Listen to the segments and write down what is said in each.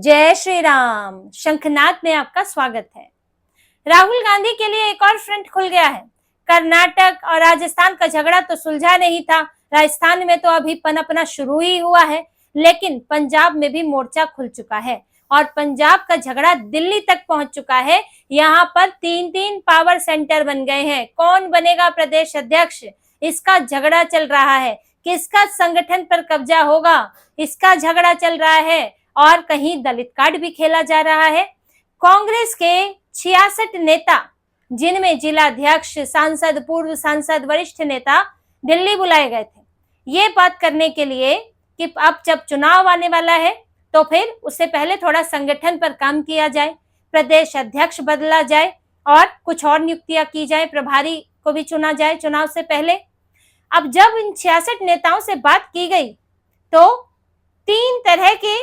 जय श्री राम। शंखनाद में आपका स्वागत है। राहुल गांधी के लिए एक और फ्रंट खुल गया है। कर्नाटक और राजस्थान का झगड़ा तो सुलझा नहीं था, राजस्थान में तो अभी पनपना शुरू ही हुआ है, लेकिन पंजाब में भी मोर्चा खुल चुका है और पंजाब का झगड़ा दिल्ली तक पहुंच चुका है। यहाँ पर तीन पावर सेंटर बन गए हैं। कौन बनेगा प्रदेश अध्यक्ष, इसका झगड़ा चल रहा है। किसका संगठन पर कब्जा होगा, इसका झगड़ा चल रहा है। और कहीं दलित कार्ड भी खेला जा रहा है। कांग्रेस के 66 नेता, जिनमें जिलाध्यक्ष, सांसद, पूर्व सांसद, वरिष्ठ नेता दिल्ली बुलाए गए थे, ये बात करने के लिए कि अब जब चुनाव आने वाला है तो फिर उससे पहले थोड़ा संगठन पर काम किया जाए, प्रदेश अध्यक्ष बदला जाए और कुछ और नियुक्तियां की जाए, प्रभारी को भी चुना जाए चुनाव से पहले। अब जब इन 66 नेताओं से बात की गई तो 3 तरह के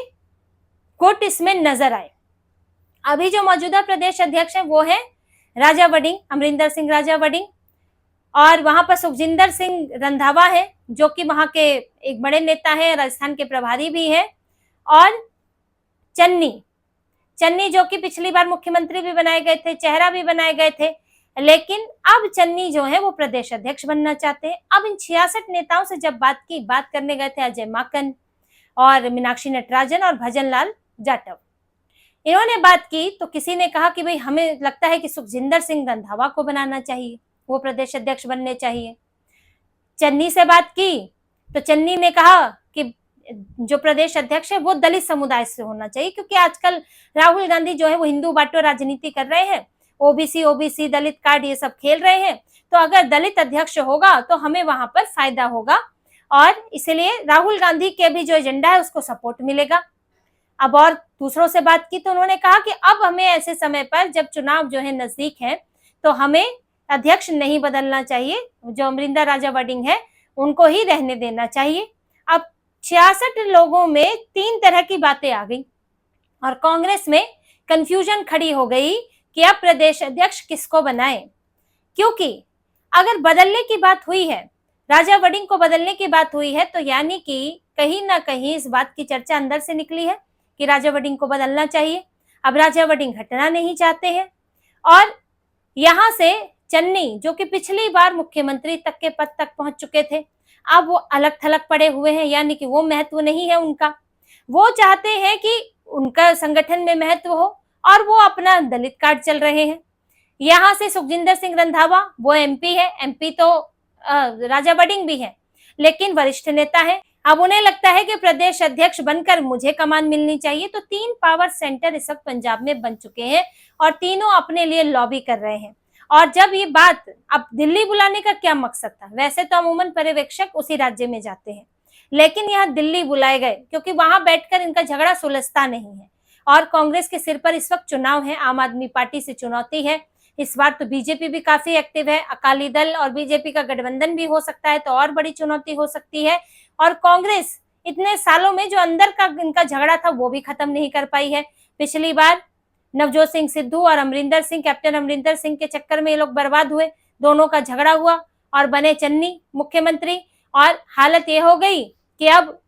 गुट इसमें नजर आए। अभी जो मौजूदा प्रदेश अध्यक्ष हैं वो है राजा वड़िंग, अमरिंदर सिंह राजा वड़िंग, और वहां पर सुखजिंदर सिंह रंधावा है जो कि वहां के एक बड़े नेता हैं, राजस्थान के प्रभारी भी हैं, और चन्नी जो कि पिछली बार मुख्यमंत्री भी बनाए गए थे, चेहरा भी बनाए गए थे, लेकिन अब चन्नी जो है वो प्रदेश अध्यक्ष बनना चाहते हैं। अब इन 66 नेताओं से जब बात करने गए थे अजय माकन और मीनाक्षी नटराजन और भजन लाल जाटव, इन्होंने बात की तो किसी ने कहा कि भाई हमें लगता है कि सुखजिंदर सिंह रंधावा को बनाना चाहिए, वो प्रदेश अध्यक्ष बनने चाहिए। चन्नी से बात की तो चन्नी ने कहा कि जो प्रदेश अध्यक्ष है वो दलित समुदाय से होना चाहिए, क्योंकि आजकल राहुल गांधी जो है वो हिंदू बांटो राजनीति कर रहे हैं, ओबीसी दलित कार्ड ये सब खेल रहे हैं, तो अगर दलित अध्यक्ष होगा तो हमें वहां पर फायदा होगा और इसलिए राहुल गांधी के भी जो एजेंडा है उसको सपोर्ट मिलेगा। अब और दूसरों से बात की तो उन्होंने कहा कि अब हमें ऐसे समय पर जब चुनाव जो है नजदीक है तो हमें अध्यक्ष नहीं बदलना चाहिए, जो अमरिंदर राजा वड़िंग है उनको ही रहने देना चाहिए। अब 66 लोगों में 3 तरह की बातें आ गई और कांग्रेस में कंफ्यूजन खड़ी हो गई कि अब प्रदेश अध्यक्ष किसको बनाए, क्योंकि अगर बदलने की बात हुई है, राजा वड़िंग को बदलने की बात हुई है, तो यानी कि कहीं ना कहीं इस बात की चर्चा अंदर से निकली है कि राजा वड़िंग को बदलना चाहिए। अब राजा वड़िंग हटना नहीं चाहते हैं और यहां से चन्नी जो कि पिछली बार मुख्यमंत्री तक के पद तक पहुंच चुके थे, अब वो अलग थलग पड़े हुए हैं, यानी कि वो महत्व नहीं है उनका। वो चाहते हैं कि उनका संगठन में महत्व हो और वो अपना दलित कार्ड चल रहे हैं। यहाँ से सुखजिंदर सिंह रंधावा वो एमपी है, एमपी तो राजा वड़िंग भी है, लेकिन वरिष्ठ नेता है। अब उन्हें लगता है कि प्रदेश अध्यक्ष बनकर मुझे कमान मिलनी चाहिए। तो 3 पावर सेंटर इस वक्त पंजाब में बन चुके हैं और तीनों अपने लिए लॉबी कर रहे हैं। और जब ये बात, अब दिल्ली बुलाने का क्या मकसद था, वैसे तो अमूमन पर्यवेक्षक उसी राज्य में जाते हैं, लेकिन यहाँ दिल्ली बुलाए गए क्योंकि वहां बैठकर इनका झगड़ा सुलझता नहीं है और कांग्रेस के सिर पर इस वक्त चुनाव है, आम आदमी पार्टी से चुनौती है। इस बार तो बीजेपी भी काफी एक्टिव है, अकाली दल और बीजेपी का गठबंधन भी हो सकता है, तो और बड़ी चुनौती हो सकती है। और कांग्रेस इतने सालों में जो अंदर का इनका झगड़ा था वो भी खत्म नहीं कर पाई है। पिछली बार नवजोत सिंह सिद्धू और अमरिंदर सिंह, कैप्टन अमरिंदर सिंह के चक्कर में ये लोग बर्बाद हुए, दोनों का झगड़ा हुआ और बने चन्नी मुख्यमंत्री। और हालत ये हो गई कि अब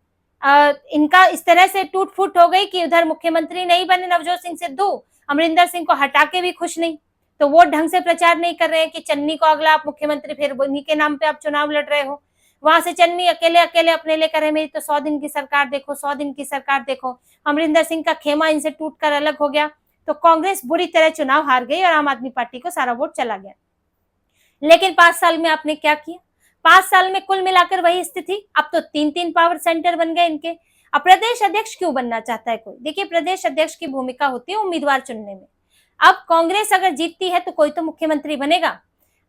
इनका इस तरह से टूट फूट हो गई कि उधर मुख्यमंत्री नहीं बने नवजोत सिंह सिद्धू, अमरिंदर सिंह को हटा के भी खुश नहीं, तो वो ढंग से प्रचार नहीं कर रहे हैं कि चन्नी को अगला आप मुख्यमंत्री, फिर उन्हीं के नाम पे आप चुनाव लड़ रहे हो। वहां से चन्नी अकेले अपने लेकर है, मेरी तो 100 दिन की सरकार देखो, 100 दिन की सरकार देखो। अमरिंदर सिंह का खेमा इनसे टूटकर अलग हो गया, तो कांग्रेस बुरी तरह चुनाव हार गई और आम आदमी पार्टी को सारा वोट चला गया। लेकिन 5 साल में आपने क्या किया? 5 साल में कुल मिलाकर वही स्थिति। अब तो 3 पावर सेंटर बन गए इनके। अब प्रदेश अध्यक्ष क्यों बनना चाहता है कोई? देखिए, प्रदेश अध्यक्ष की भूमिका होती है उम्मीदवार चुनने में। अब कांग्रेस अगर जीतती है तो कोई तो मुख्यमंत्री बनेगा।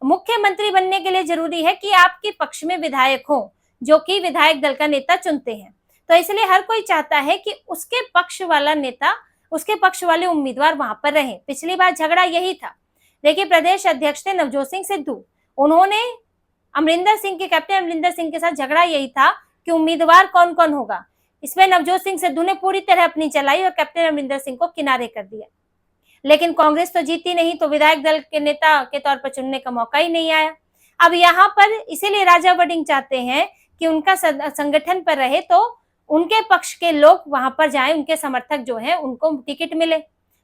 मुख्यमंत्री बनने के लिए जरूरी है कि आपके पक्ष में विधायक हो, जो कि विधायक दल का नेता चुनते हैं। तो इसलिए हर कोई चाहता है कि उसके पक्ष वाला नेता, उसके पक्ष वाले उम्मीदवार वहां पर रहे। पिछली बार झगड़ा यही था। देखिए, प्रदेश अध्यक्ष थे नवजोत सिंह सिद्धू, उन्होंने अमरिंदर सिंह के, कैप्टन अमरिंदर सिंह के साथ झगड़ा यही था कि उम्मीदवार कौन कौन होगा। इसमें नवजोत सिंह सिद्धू ने पूरी तरह अपनी चलाई और कैप्टन अमरिंदर सिंह को किनारे कर दिया। लेकिन कांग्रेस तो जीती नहीं, तो विधायक दल के नेता के तौर पर चुनने का मौका ही नहीं आया। अब यहाँ पर इसीलिए राजा वड़िंग चाहते हैं कि उनका संगठन पर रहे, तो उनके पक्ष के लोग वहां पर जाएं, उनके समर्थक जो हैं उनको टिकट मिले।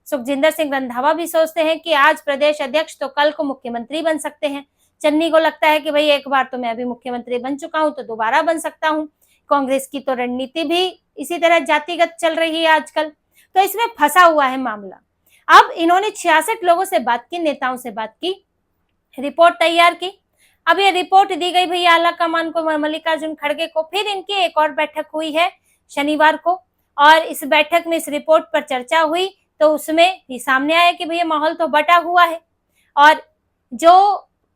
सुखजिंदर सिंह रंधावा भी सोचते हैं कि आज प्रदेश अध्यक्ष तो कल को मुख्यमंत्री बन सकते हैं। चन्नी को लगता है कि भाई एक बार तो मैं अभी मुख्यमंत्री बन चुका हूं तो दोबारा बन सकता हूं। कांग्रेस की तो रणनीति भी इसी तरह जातिगत चल रही है आजकल, तो इसमें फंसा हुआ है मामला। अब इन्होंने 66 लोगों से बात की, नेताओं से बात की, रिपोर्ट तैयार की। अब ये रिपोर्ट दी गई भैया आला कमान को, मल्लिकार्जुन खड़गे को। फिर इनकी एक और बैठक हुई है शनिवार को, और इस बैठक में इस रिपोर्ट पर चर्चा हुई तो उसमें ये सामने आया कि भैया माहौल तो बटा हुआ है। और जो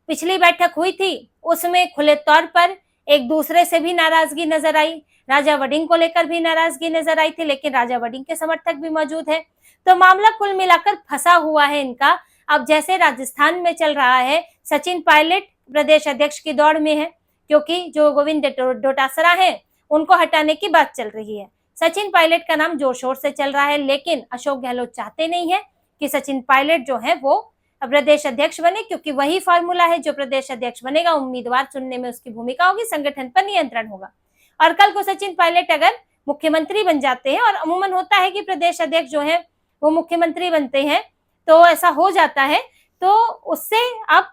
पिछली बैठक हुई थी उसमें खुले तौर पर एक दूसरे से भी नाराजगी नजर आई, राजा वडिंग को लेकर भी नाराजगी नजर आई थी, लेकिन राजा वडिंग के समर्थक भी मौजूद है। तो मामला कुल मिलाकर फंसा हुआ है इनका। अब जैसे राजस्थान में चल रहा है, सचिन पायलट प्रदेश अध्यक्ष की दौड़ में है, क्योंकि जो गोविंद डोटासरा है उनको हटाने की बात चल रही है। सचिन पायलट का नाम जोर शोर से चल रहा है, लेकिन अशोक गहलोत चाहते नहीं है कि सचिन पायलट जो है वो प्रदेश अध्यक्ष बने, क्योंकि वही फॉर्मूला है, जो प्रदेश अध्यक्ष बनेगा उम्मीदवार चुनने में उसकी भूमिका होगी, संगठन पर नियंत्रण होगा। और कल को सचिन पायलट अगर मुख्यमंत्री बन जाते हैं, और अमूमन होता है कि प्रदेश अध्यक्ष जो है वो मुख्यमंत्री बनते हैं, तो ऐसा हो जाता है, तो उससे अब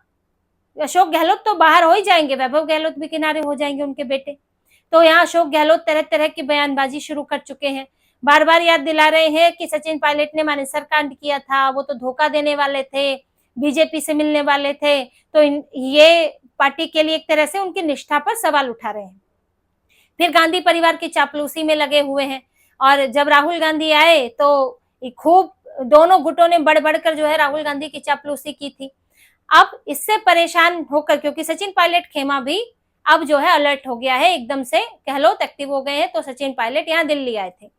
अशोक गहलोत तो बाहर हो ही जाएंगे, वैभव गहलोत भी किनारे हो जाएंगे, उनके बेटे। तो यहाँ अशोक गहलोत तरह तरह की बयानबाजी शुरू कर चुके हैं, बार बार याद दिला रहे हैं कि सचिन पायलट ने मानेसर कांड किया था, वो तो धोखा देने वाले थे, बीजेपी से मिलने वाले थे। तो ये पार्टी के लिए एक तरह से उनकी निष्ठा पर सवाल उठा रहे हैं। फिर गांधी परिवार की चापलूसी में लगे हुए हैं, और जब राहुल गांधी आए तो खूब दोनों गुटों ने बढ़ बढ़कर जो है राहुल गांधी की चापलूसी की थी। अब इससे परेशान होकर, क्योंकि सचिन पायलट खेमा भी अब जो है अलर्ट हो गया है, एकदम से गहलोत एक्टिव हो गए हैं, तो सचिन पायलट यहाँ दिल्ली आए थे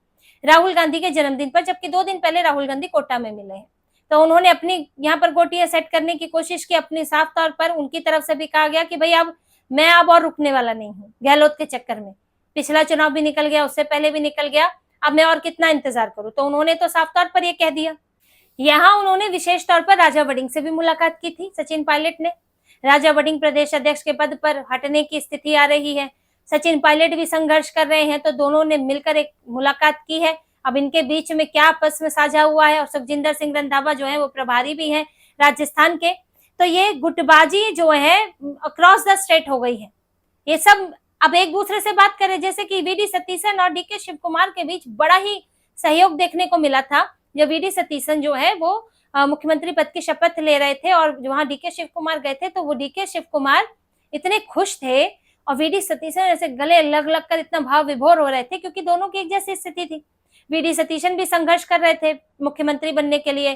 राहुल गांधी के जन्मदिन पर, जबकि 2 दिन पहले राहुल गांधी कोटा में मिले हैं। तो उन्होंने अपनी यहाँ पर गोटियां सेट करने की कोशिश की, अपनी साफ तौर पर उनकी तरफ से भी कहा गया कि भाई अब मैं अब और रुकने वाला नहीं हूँ गहलोत के चक्कर में। पिछला चुनाव भी निकल गया, उससे पहले भी निकल गया, अब मैं और कितना इंतजार करूं। तो उन्होंने तो साफ तौर पर ये कह दिया। यहाँ उन्होंने विशेष तौर पर राजा वडिंग से भी मुलाकात की थी सचिन पायलट ने। राजा वडिंग प्रदेश अध्यक्ष के पद पर हटने की स्थिति आ रही है, सचिन पायलट भी संघर्ष कर रहे हैं, तो दोनों ने मिलकर एक मुलाकात की है। अब इनके बीच में क्या आपस में साझा हुआ है, और सुखजिंदर सिंह रंधावा जो है वो प्रभारी भी हैं राजस्थान के, तो ये गुटबाजी जो है अक्रॉस द स्टेट हो गई है। ये सब अब एक दूसरे से बात करें, जैसे कि वीडी सतीशन और डीके शिव कुमार के बीच बड़ा ही सहयोग देखने को मिला था। जब वीडी सतीशन जो है वो मुख्यमंत्री पद की शपथ ले रहे थे और वहां डीके शिव कुमार गए थे, तो वो डीके शिव कुमार इतने खुश थे और वीडी सतीशन ऐसे गले लग लग कर इतना भाव विभोर हो रहे थे, क्योंकि दोनों की एक जैसी स्थिति थी। वीडी सतीशन भी संघर्ष कर रहे थे मुख्यमंत्री बनने के लिए,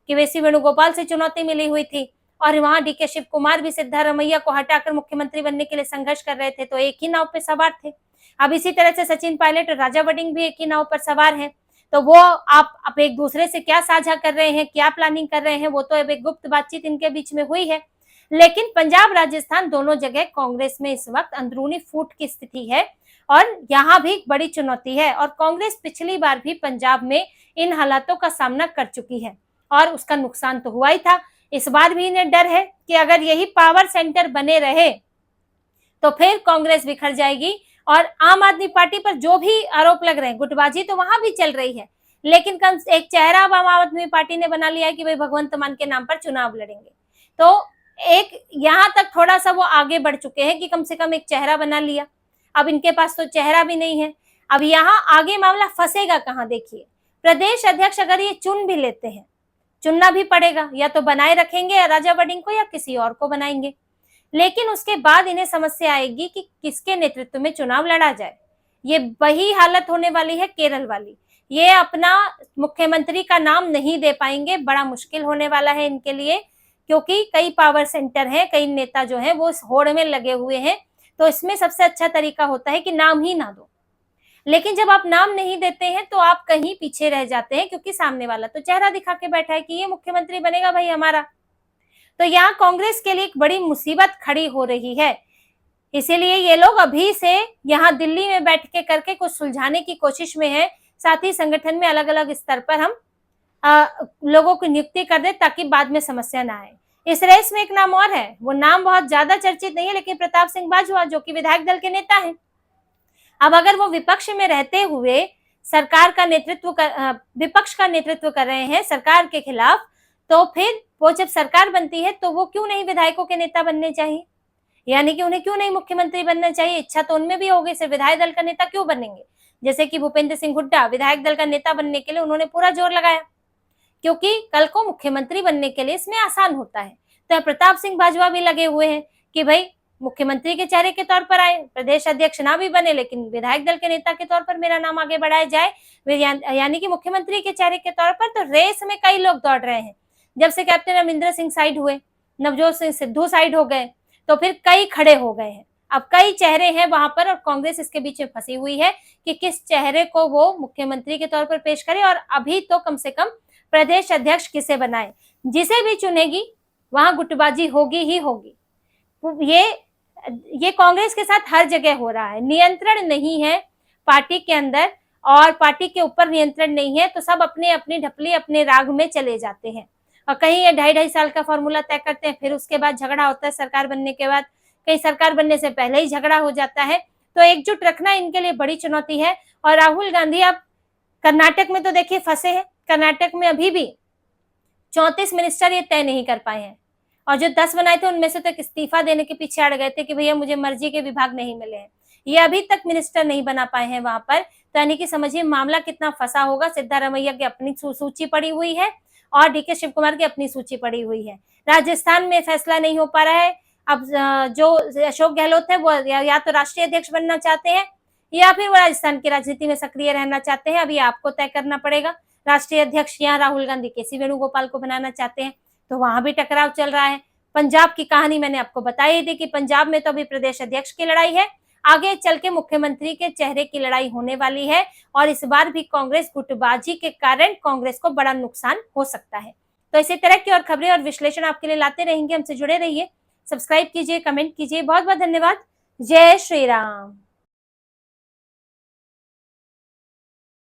केवैसी वेणुगोपाल से चुनौती मिली हुई थी, और वहां डीके शिव कुमार भी सिद्धारमैया को हटाकर मुख्यमंत्री बनने के लिए संघर्ष कर रहे थे, तो एक ही नाव पे सवार थे। अब इसी तरह से सचिन पायलट और राजा वडिंग भी एक ही नाव पर सवार हैं। तो वो आप एक दूसरे से क्या साझा कर रहे हैं, क्या प्लानिंग कर रहे हैं, वो तो अब एक गुप्त बातचीत इनके बीच में हुई है। लेकिन पंजाब राजस्थान दोनों जगह कांग्रेस में इस वक्त अंदरूनी फूट की स्थिति है, और यहाँ भी बड़ी चुनौती है। और कांग्रेस पिछली बार भी पंजाब में इन हालातों का सामना कर चुकी है और उसका नुकसान तो हुआ ही था। इस बार भी इन्हें डर है कि अगर यही पावर सेंटर बने रहे तो फिर कांग्रेस बिखर जाएगी, और आम आदमी पार्टी पर जो भी आरोप लग रहे हैं, गुटबाजी तो वहां भी चल रही है, लेकिन कम एक चेहरा अब आम आदमी पार्टी ने बना लिया है कि भाई भगवंत मान के नाम पर चुनाव लड़ेंगे। तो एक यहाँ तक थोड़ा सा वो आगे बढ़ चुके हैं कि कम से कम एक चेहरा बना लिया। अब इनके पास तो चेहरा भी नहीं है। अब यहाँ आगे मामला फंसेगा कहाँ, देखिए प्रदेश अध्यक्ष अगर ये चुन भी लेते हैं, चुनना भी पड़ेगा, या तो बनाए रखेंगे राजा वडिंग को या किसी और को बनाएंगे, लेकिन उसके बाद इन्हें समस्या आएगी कि किसके नेतृत्व में चुनाव लड़ा जाए। ये वही हालत होने वाली है केरल वाली, ये अपना मुख्यमंत्री का नाम नहीं दे पाएंगे, बड़ा मुश्किल होने वाला है इनके लिए, क्योंकि कई पावर सेंटर हैं, कई नेता जो हैं वो इस होड़ में लगे हुए हैं। तो इसमें सबसे अच्छा तरीका होता है कि नाम ही ना दो, लेकिन जब आप नाम नहीं देते हैं तो आप कहीं पीछे रह जाते हैं, क्योंकि सामने वाला तो चेहरा दिखा के बैठा है कि ये मुख्यमंत्री बनेगा भाई हमारा। तो यहाँ कांग्रेस के लिए एक बड़ी मुसीबत खड़ी हो रही है। इसीलिए ये लोग अभी से यहाँ दिल्ली में बैठ के करके कुछ सुलझाने की कोशिश में है। साथ ही संगठन में अलग अलग स्तर पर हम लोगों की नियुक्ति कर दे ताकि बाद में समस्या ना आए। इस रेस में एक नाम और है, वो नाम बहुत ज्यादा चर्चित नहीं है, लेकिन प्रताप सिंह बाजवा जो कि विधायक दल के नेता हैं। अब अगर वो विपक्ष में रहते हुए सरकार का नेतृत्व विपक्ष का नेतृत्व कर रहे हैं सरकार के खिलाफ, तो फिर वो जब सरकार बनती है तो वो क्यों नहीं विधायकों के नेता बनने चाहिए, यानी कि उन्हें क्यों नहीं मुख्यमंत्री बनना चाहिए। इच्छा तो उनमें भी होगी, सिर्फ विधायक दल का नेता क्यों बनेंगे। जैसे कि भूपेंद्र सिंह हुड्डा विधायक दल का नेता बनने के लिए उन्होंने पूरा जोर लगाया, क्योंकि कल को मुख्यमंत्री बनने के लिए इसमें आसान होता है। तो प्रताप सिंह बाजवा भी लगे हुए हैं कि भाई मुख्यमंत्री के चेहरे के तौर पर आए, प्रदेश अध्यक्ष ना भी बने लेकिन विधायक दल के नेता के तौर पर मेरा नाम आगे बढ़ाया जाए, यानी कि मुख्यमंत्री के चेहरे के तौर पर। तो रेस में कई लोग दौड़ रहे हैं, जब से कैप्टन अमरिंदर सिंह साइड हुए, नवजोत सिंह सिद्धू साइड हो गए, तो फिर कई खड़े हो गए हैं। अब कई चेहरे हैं वहां पर और कांग्रेस इसके बीच में फंसी हुई है कि किस चेहरे को वो मुख्यमंत्री के तौर पर पेश करे, और अभी तो कम से कम प्रदेश अध्यक्ष किसे बनाए। जिसे भी चुनेगी वहां गुटबाजी होगी ही होगी। ये कांग्रेस के साथ हर जगह हो रहा है, नियंत्रण नहीं है पार्टी के अंदर और पार्टी के ऊपर नियंत्रण नहीं है, तो सब अपने अपनी ढपली अपने राग में चले जाते हैं। और कहीं ये 2.5 साल का फॉर्मूला तय करते हैं, फिर उसके बाद झगड़ा होता है सरकार बनने के बाद, कहीं सरकार बनने से पहले ही झगड़ा हो जाता है। तो एकजुट रखना इनके लिए बड़ी चुनौती है। और राहुल गांधी अब कर्नाटक में तो देखिए फंसे हैं, कर्नाटक में अभी भी 34 मिनिस्टर ये तय नहीं कर पाए हैं, और जो 10 बनाए थे उनमें से तो इस्तीफा देने के पीछे अड़ गए थे कि भैया मुझे मर्जी के विभाग नहीं मिले हैं, ये अभी तक मिनिस्टर नहीं बना पाए हैं वहां पर। तो यानी कि समझिए मामला कितना फंसा होगा। सिद्धारमैया की अपनी सूची पड़ी हुई है और डीके शिव कुमार की अपनी सूची पड़ी हुई है। राजस्थान में फैसला नहीं हो पा रहा है। अब जो अशोक गहलोत है वो या तो राष्ट्रीय अध्यक्ष बनना चाहते हैं या फिर वो राजस्थान की राजनीति में सक्रिय रहना चाहते हैं। अभी आपको तय करना पड़ेगा। राष्ट्रीय अध्यक्ष यहाँ राहुल गांधी केसी वेणुगोपाल को बनाना चाहते हैं, तो वहां भी टकराव चल रहा है। पंजाब की कहानी मैंने आपको बताई थी कि पंजाब में तो अभी प्रदेश अध्यक्ष की लड़ाई है, आगे चल के मुख्यमंत्री के चेहरे की लड़ाई होने वाली है। और इस बार भी कांग्रेस गुटबाजी के कारण कांग्रेस को बड़ा नुकसान हो सकता है। तो इसी तरह की और खबरें और विश्लेषण आपके लिए लाते रहेंगे, हमसे जुड़े रहिए, सब्सक्राइब कीजिए, कमेंट कीजिए। बहुत बहुत धन्यवाद। जय श्री राम।